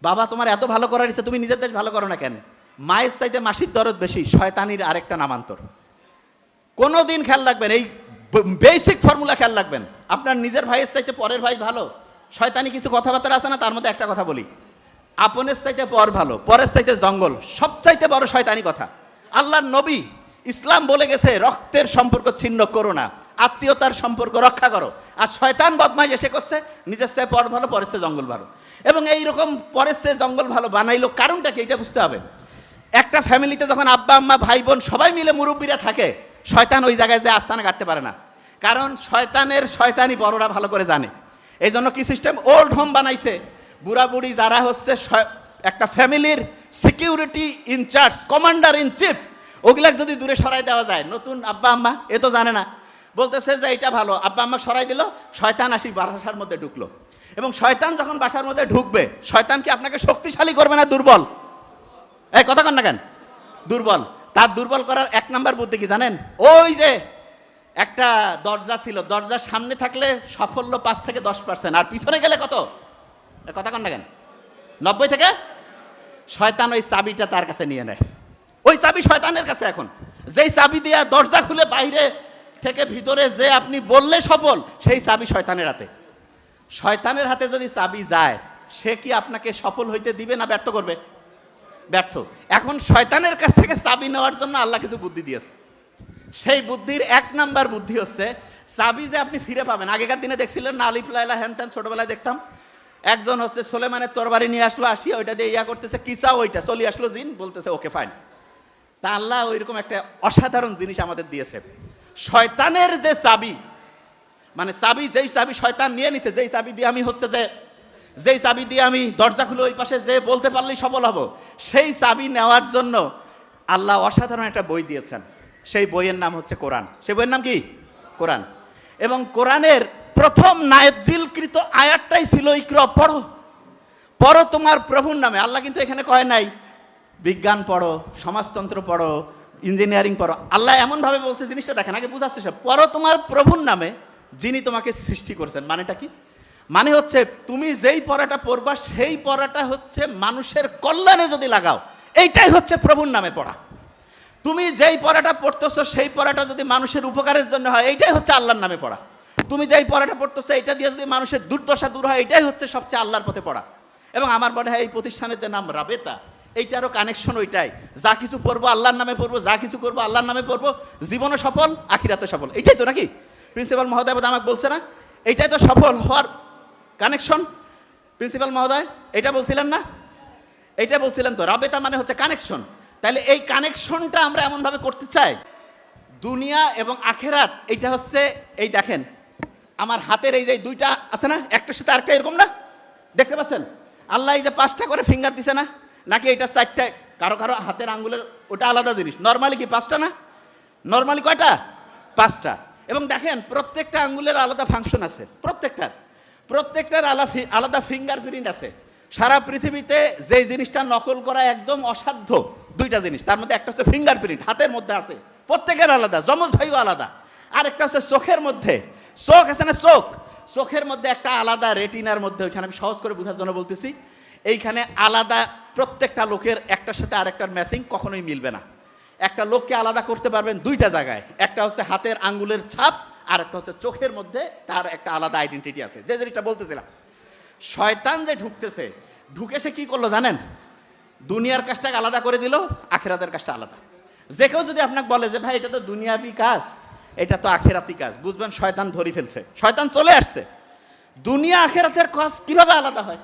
বাবা তোমার এত ভালো করার ইচ্ছে, তুমি নিজের দেশ ভালো করো না কেন? মায়ের চাইতে মাসির দরদ বেশি, শয়তানির আরেকটা নামান্তর। কোনোদিন খেয়াল রাখবেন, এই বেসিক ফর্মুলা খেয়াল রাখবেন। আপনার নিজের ভাইয়ের চাইতে পরের ভাই ভালো? শয়তানি কিছু কথাবার্তা আছে না, তার মধ্যে একটা কথা বলি, আপনের চাইতে পর ভালো, পরের চাইতে জঙ্গল, সবচাইতে বড় শয়তানি কথা। আল্লাহর নবী ইসলাম বলে গেছে রক্তের সম্পর্ক ছিন্ন করো না, আত্মীয়তার সম্পর্ক রক্ষা করো। আর শয়তান বদমাইশ এসে করছে নিজের চেয়ে পর ভালো, পরের চেয়ে জঙ্গল ভালো। এবং এইরকম পরের চেয়ে জঙ্গল ভালো বানাইলো, কারণটা কি এটা বুঝতে হবে। একটা ফ্যামিলিতে যখন আব্বা আম্মা ভাই বোন সবাই মিলে মুরব্বীরা থাকে, শয়তান ওই জায়গায় যে আস্তানা কাটতে পারে না, কারণ শয়তানের শয়তানি বড়রা ভালো করে জানে। এই জন্য কি সিস্টেম, ওল্ড হোম বানাইছে, বুড়া বুড়ি যারা হচ্ছে একটা ফ্যামিলির security incharge, commander in chief, ওগুলাক যদি দূরে সরাই দেওয়া যায়, নতুন আব্বা আম্মা এ তো জানে না, বলতেছে যে এটা ভালো, আব্বা আম্মা সরাই দিল, শয়তান আসি বাসার মধ্যে ঢুকলো। এবং শয়তান যখন বাসার মধ্যে ঢুকবে, শয়তান কি আপনাকে শক্তিশালী করবে না দুর্বল? এই কথা কন না কেন? দুর্বল। তার দুর্বল করার এক নাম্বার বুদ্ধি কি জানেন? ওই যে একটা দরজা ছিল, দরজার সামনে থাকলে সাফল্য 5 থেকে 10%, আর পিছনে গেলে কত? কথা কন না কেন? 90 থেকে। শয়তান ওই চাবিটা তার কাছে নিয়ে নেয়, ওই চাবি শয়তানের কাছে। এখন যেই চাবি দিয়া দরজা খুলে বাইরে থেকে ভিতরে যে আপনি বললে সফল, সেই চাবি শয়তানের হাতে। শয়তানের হাতে যদি চাবি যায়, সে কি আপনাকে সফল হইতে দিবে না ব্যর্থ করবে? ব্যর্থ। এখন শয়তানের কাছ থেকে চাবি নেওয়ার জন্য আল্লাহ কিছু বুদ্ধি দিয়েছে। সেই বুদ্ধির এক নাম্বার বুদ্ধি হচ্ছে চাবি যে আপনি ফিরে পাবেন। আগেকার দিনে দেখছিলেন না, আলিফ লাইলা হ্যান ত্যান, ছোটবেলায় দেখতাম একজন হচ্ছে সোলেমানের তরবারি নিয়ে আসলো, আসিয়া ওইটা দিয়ে ইয়া করতেছে, কিসা ওইটা চলে আসলো জিন, বলতেছে ওকে ফাইন। তা আল্লাহ ওইরকম একটা অসাধারণ জিনিস আমাদের দিয়েছে। শয়তানের যে চাবি, মানে চাবি, যেই চাবি শয়তান নিয়ে নিছে, যেই চাবি দিয়ে আমি হচ্ছে যেই চাবি দিয়ে আমি দরজা খুলে ওই পাশে যে বলতে পারলেই সফল হব, সেই চাবি নেওয়ার জন্য আল্লাহ অসাধারণ একটা বই দিয়েছেন। সেই বইয়ের নাম হচ্ছে কোরআন। সেই বইয়ের নাম কি? কোরআন। এবং কোরআনের প্রথম নাজিলকৃত আয়াতটাই ছিল ইকরা, পড়ো, পড়ো তোমার প্রভুর নামে। আল্লাহ কিন্তু এখানে কয় নাই বিজ্ঞান পড়ো, সমাজতন্ত্র পড়ো, ইঞ্জিনিয়ারিং পড়ো। আল্লাহ এমনভাবে বলছে, জিনিসটা দেখেন, আগে বুঝাচ্ছে সব, পড়ো তোমার প্রভুর নামে যিনি তোমাকে সৃষ্টি করেছেন। মানেটা কি? মানে হচ্ছে তুমি যেই পড়াটা পড়বা, সেই পড়াটা হচ্ছে মানুষের কল্যাণে যদি লাগাও, এইটাই হচ্ছে প্রভুর নামে পড়া। তুমি যেই পড়াটা পড়তেছো, সেই পড়াটা যদি মানুষের উপকারের জন্য হয়, এইটাই হচ্ছে আল্লাহর নামে পড়া। তুমি যেই পড়াটা পড়তেছো, এইটা দিয়ে যদি মানুষের দুর্দশা দূর হয়, এটাই হচ্ছে সবচেয়ে আল্লাহর পথে পড়া। এবং আমার মনে হয় এই প্রতিষ্ঠানের যে নাম রাবেতা, এইটারও কানেকশন ওইটাই, যা কিছু পড়বো আল্লাহর নামে পড়বো, যা কিছু করবো আল্লাহর নামে পড়বো, জীবনও সফল আখিরাতে সফল। এইটাই তো নাকি প্রিন্সিপাল মহোদয় আমাকে বলছে না? এইটাই তো সফল হওয়ার কানেকশন। প্রিন্সিপাল মহোদয় এটা বলছিলেন না? এইটা বলছিলেন তো, রাবেতা মানে হচ্ছে কানেকশন। তাহলে এই কানেকশনটা আমরা এমনভাবে করতে চাই, দুনিয়া এবং আখেরাত এইটা হচ্ছে, এই দেখেন আমার হাতের এই যে দুইটা আছে না, একটার সাথে আরেকটা এরকম না, দেখতে পাচ্ছেন? আল্লাহ এই যে 5টা করে ফিঙ্গার দিছে না, নাকি এটা 4টা? কারো কারো হাতের আঙ্গুলের ওটা আলাদা জিনিস। নর্মালি কি 5টা না? নর্মালি কয়টা? 5টা। এবং দেখেন প্রত্যেকটা আঙ্গুলের আলাদা ফাংশন আছে, প্রত্যেকটার আলাদা ফিঙ্গারপ্রিন্ট আছে। সারা পৃথিবীতে যে জিনিসটা নকল করা একদম অসাধ্য 2টা জিনিস, তার মধ্যে একটা হচ্ছে ফিঙ্গারপ্রিন্ট, হাতের মধ্যে আছে, প্রত্যেকের আলাদা, যমজ ভাইও আলাদা। আর একটা হচ্ছে চোখের মধ্যে, চোখ আছে না, চোখের মধ্যে একটা আলাদা রেটিনার মধ্যে, ওইখানে আমি সহজ করে বোঝার জন্য বলতেছি, এইখানে আলাদা প্রত্যেকটা লোকের একটার সাথে আরেকটার ম্যাচিং কখনোই মিলবে না। একটা লোককে আলাদা করতে পারবেন 2টা জায়গায়, একটা হচ্ছে হাতের আঙ্গুলের ছাপ, আর একটা হচ্ছে চোখের মধ্যে তার একটা আলাদা আইডেন্টিটি আছে। যে যেটা বলতেছিলাম, শয়তান যে ঢুকে সে কি করলো জানেন? দুনিয়ার কাজটাকে আলাদা করে দিল, আখেরাতের কাজটা আলাদা। যে কেউ যদি আপনাকে বলে যে ভাই এটা তো দুনিয়াবি কাজ, এটা তো আখেরাতি কাজ, বুঝবেন শয়তান ধরে ফেলছে, শয়তান চলে আসছে। দুনিয়া আখেরাতের কাজ কিভাবে আলাদা হয়?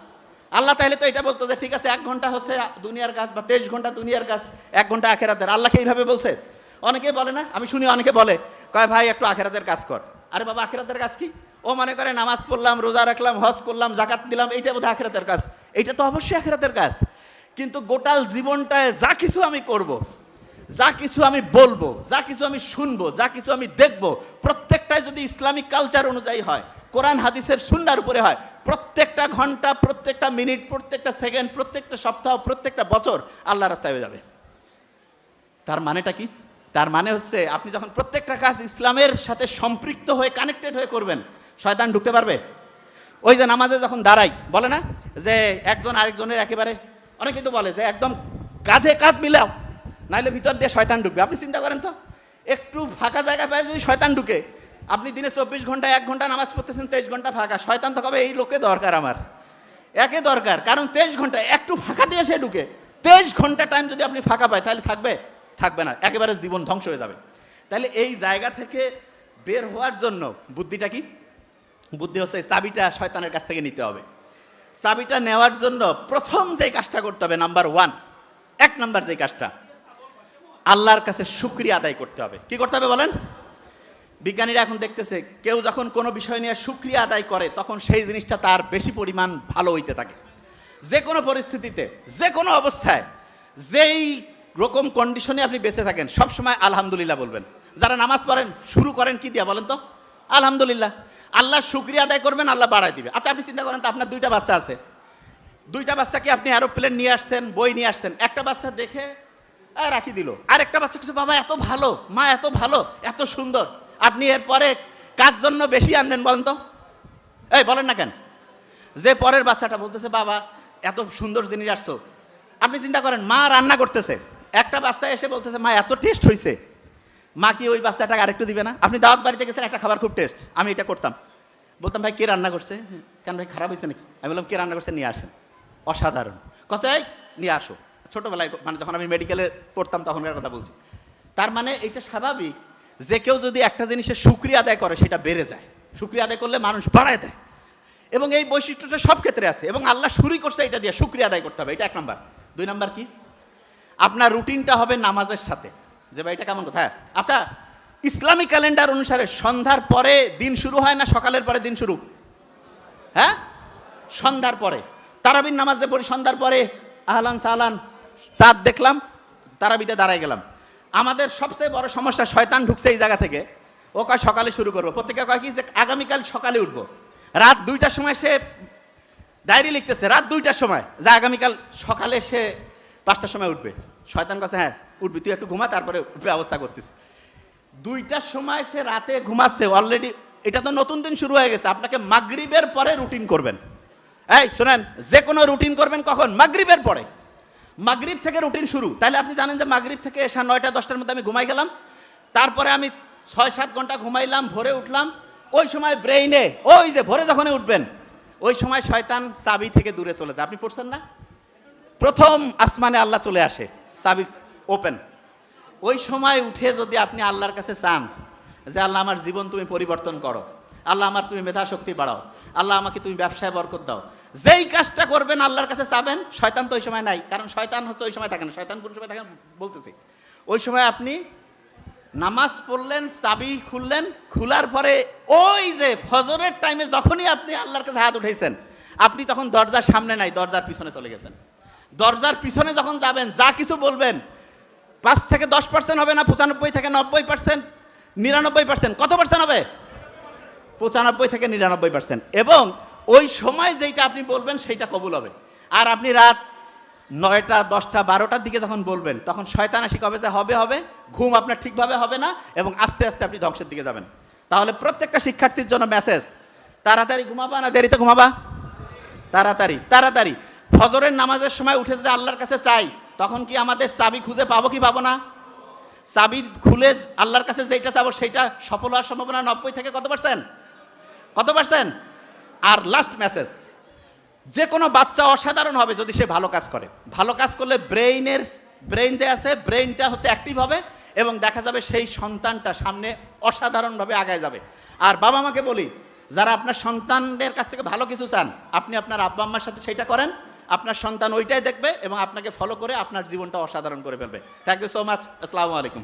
আল্লাহ তাহলে তো এটা বলতো যে ঠিক আছে 1 ঘন্টা হচ্ছে দুনিয়ার কাজ, বা 23 ঘন্টা দুনিয়ার কাজ, 1 ঘন্টা আখেরাতের। আল্লাহকে এইভাবে বলছে? অনেকেই বলে না, আমি শুনি অনেকে বলে, কয় ভাই একটু আখেরাতের কাজ কর। আরে বাবা, আখেরাতের কাজ কি? ও মনে করে নামাজ পড়লাম, রোজা রাখলাম, হজ করলাম, জাকাত দিলাম, এইটা বোধহয় আখেরাতের কাজ। এইটা তো অবশ্যই আখেরাতের কাজ, কিন্তু গোটাল জীবনটায় যা কিছু আমি করব, যা কিছু আমি বলবো, যা কিছু আমি শুনবো, যা কিছু আমি দেখবো, প্রত্যেকটাই যদি ইসলামিক কালচার অনুযায়ী হয়, কোরআন হাদিসের সুন্নাহর উপরে হয়, প্রত্যেকটা ঘন্টা, প্রত্যেকটা মিনিট, প্রত্যেকটা সেকেন্ড, প্রত্যেকটা সপ্তাহ, প্রত্যেকটা বছর আল্লাহর রাস্তায় হয়ে যাবে। তার মানেটা কি? তার মানে হচ্ছে আপনি যখন প্রত্যেকটা কাজ ইসলামের সাথে সম্পৃক্ত হয়ে কানেক্টেড হয়ে করবেন, শয়তান ঢুকতে পারবে? ওই যে নামাজে যখন দাঁড়াই, বলে না যে একজন আরেকজনের একেবারে, অনেকে তো বলে যে একদম কাঁধে কাঁধ মিলাও, নাইলে ভিতর দিয়ে শয়তান ঢুকবে। আপনি চিন্তা করেন তো, একটু ফাঁকা জায়গা পায় যদি শয়তান ঢুকে, আপনি দিনে 24 ঘন্টা 1 ঘন্টা নামাজ পড়তেছেন, 23 ঘন্টা ফাঁকা, শয়তান তো কবে এই লোকে দরকার আমার, একে দরকার, কারণ 23 ঘন্টা একটু ফাঁকা দিয়ে সে ঢুকে। 23 ঘন্টা টাইম যদি আপনি ফাঁকা পায়, তাহলে থাকবে না, একেবারে জীবন ধ্বংস হয়ে যাবে। তাহলে এই জায়গা থেকে বের হওয়ার জন্য বুদ্ধিটা কি? বুদ্ধি হচ্ছে চাবিটা শয়তানের কাছ থেকে নিতে হবে। চাবিটা নেওয়ার জন্য প্রথম যে কাজটা করতে হবে, নাম্বার 1 নাম্বার যে কাজটা, আল্লাহর কাছে শুকরিয়া আদায় করতে হবে। কি করতে হবে বলেন? বিজ্ঞানীরা এখন দেখতেছে, কেউ যখন কোনো বিষয় নিয়ে শুকরিয়া আদায় করে, তখন সেই জিনিসটা তার বেশি পরিমাণ ভালো হইতে থাকে। যে কোনো পরিস্থিতিতে, যে কোনো অবস্থায়, যেই রকম কন্ডিশনে আপনি বেঁচে থাকেন, সবসময় আলহামদুলিল্লাহ বলবেন। যারা নামাজ পড়েন শুরু করেন কি দিয়া বলেন তো? আলহামদুলিল্লাহ। আল্লাহ শুকরিয়া আদায় করবেন, আল্লাহ বাড়ায় দিবে। আচ্ছা, আপনি চিন্তা করেন তো, আপনার 2টা বাচ্চা আছে, 2টা বাচ্চাকে আপনি এরোপ্লেন নিয়ে আসছেন, বই নিয়ে আসছেন, একটা বাচ্চা দেখে রাখি দিল, আর একটা বাচ্চা কিছু, বাবা এত ভালো, মা এত ভালো, এত সুন্দর, আপনি এরপরে কাজ জন্য বেশি আনবেন বলেন তো? এই বলেন না কেন? যে পরের বাচ্চাটা বলতেছে বাবা এত সুন্দর জিনিস আসছো, আপনি চিন্তা করেন মা রান্না করতেছে, একটা বাচ্চা এসে বলতেছে মা এত টেস্ট হয়েছে, মা কি ওই বাচ্চাটাকে আরেকটু দিবে না? আপনি দাওয়াত বাড়িতে গেছেন, একটা খাবার খুব টেস্ট, আমি এটা করতাম, বলতাম ভাই কে রান্না করছে? কেন ভাই খারাপ হয়েছে নাকি? আমি বললাম কে রান্না করছে, নিয়ে আসেন। অসাধারণ। কসাই নিয়ে আসো। ছোটোবেলায় মানে যখন আমি মেডিকেলে পড়তাম তখনকার কথা বলছি। তার মানে এটা স্বাভাবিক যে কেউ যদি একটা জিনিসের শুকরিয়া আদায় করে, সেটা বেড়ে যায়। শুকরিয়া আদায় করলে মানুষ বাড়ায় দেয়, এবং এই বৈশিষ্ট্যটা সব ক্ষেত্রে আছে, এবং আল্লাহ শুরুই করছে এটা দিয়ে, শুকরিয়া আদায় করতে হবে। এটা 1 নাম্বার। 2 নাম্বার কি? আপনার রুটিনটা হবে নামাজের সাথে। যে ভাই এটা কেমন কথা? আচ্ছা, ইসলামী ক্যালেন্ডার অনুসারে সন্ধ্যার পরে দিন শুরু হয় না সকালের পরে দিন শুরু? হ্যাঁ, সন্ধ্যার পরে। তারাবির নামাজ যে পড়ি সন্ধ্যার পরে, আহলান সাহলান, চাঁদ দেখলাম, তারাবিতে দাঁড়ায় গেলাম। আমাদের সবচেয়ে বড় সমস্যা, শয়তান ঢুকছে এই জায়গা থেকে। ও কয় সকালে শুরু করবো, প্রত্যেকে কয় কি যে আগামীকাল সকালে উঠবো। রাত 2টার সময় সে ডায়েরি লিখতেছে, রাত 2টার সময়, যে আগামীকাল সকালে সে 5টার সময় উঠবে। শয়তান কাছে হ্যাঁ উঠবি, তুই একটু ঘুমা, তারপরে ব্যবস্থা করতেছি। 2টার সময় সে রাতে ঘুমাচ্ছে অলরেডি। এটা তো নতুন দিন শুরু হয়ে গেছে। আপনাকে মাগরিবের পরে রুটিন করবেন। এই শোনেন, যে কোনো রুটিন করবেন কখন? মাগরিবের পরে। মাগরিব থেকে রুটিন শুরু। তাহলে আপনি জানেন যে মাগরিব থেকে এসে 9টা 10টার মধ্যে আমি ঘুমাই গেলাম, তারপরে আমি 6-7 ঘন্টা ঘুমাইলাম, ভোরে উঠলাম। ওই সময় ব্রেইনে, ওই যে ভোরে যখন উঠবেন, ওই সময় শয়তান চাবি থেকে দূরে চলে যায়। আপনি পড়ছেন না? প্রথম আসমানে আল্লাহ চলে আসে, চাবি ওপেন। ওই সময় উঠে যদি আপনি আল্লাহর কাছে চান যে আল্লাহ আমার জীবন তুমি পরিবর্তন করো, আল্লাহ আমার তুমি মেধা শক্তি বাড়াও, আল্লাহ আমাকে তুমি ব্যবসায় বরকত দাও, যেই কাজটা করবেন আল্লাহর কাছে চাবেন, শয়তান তো ওই সময় নাই, কারণ শয়তান হচ্ছে ওই সময় থাকে না। শয়তান কোন সময় থাকে বলতেছি, ওই সময় আপনি নামাজ পড়লেন, চাবি খুললেন, খোলার পরে ওই যে ফজরের টাইমে যখনই আপনি আল্লাহর কাছে হাত উঠেছেন, আপনি তখন দরজার সামনে নাই, দরজার পিছনে চলে গেছেন। দরজার পিছনে যখন যাবেন, যা কিছু বলবেন 5 থেকে 10% হবে না, 95 থেকে 90%, 99%, কত পার্সেন্ট হবে? 95 থেকে 99%। এবং ওই সময় যেটা আপনি বলবেন সেইটা কবুল হবে। আর আপনি রাত 9টা 10টা 12টার দিকে যখন বলবেন, তখন শয়তান আসি কবে যে হবে হবে, ঘুম আপনার ঠিকভাবে হবে না, এবং আস্তে আস্তে আপনি ধ্বংসের দিকে যাবেন। তাহলে প্রত্যেকটা শিক্ষার্থীর জন্য মেসেজ, তাড়াতাড়ি ঘুমাবা না দেরিতে ঘুমাবা? তাড়াতাড়ি তাড়াতাড়ি। ফজরের নামাজের সময় উঠে যদি আল্লাহর কাছে চাই, তখন কি আমাদের চাবি খুঁজে পাবো কি পাবো না? চাবি খুলে আল্লাহর কাছে যেটা চাবো সেইটা সফল হওয়ার সম্ভাবনা 90 থেকে কত পার্সেন্ট? কত পার্সেন্ট? আর লাস্ট মেসেজ, যে কোনো বাচ্চা অসাধারণ হবে যদি সে ভালো কাজ করে। ভালো কাজ করলে ব্রেইন যে আছে, ব্রেইনটা হচ্ছে অ্যাক্টিভ হবে, এবং দেখা যাবে সেই সন্তানটা সামনে অসাধারণভাবে আগায় যাবে। আর বাবা মাকে বলি, যারা আপনার সন্তানদের কাছ থেকে ভালো কিছু চান, আপনি আপনার আব্বা আম্মার সাথে সেইটা করেন, আপনার সন্তান ওইটাই দেখবে এবং আপনাকে ফলো করে আপনার জীবনটা অসাধারণ করে ফেলবে। Thank you so much. আসসালামু আলাইকুম।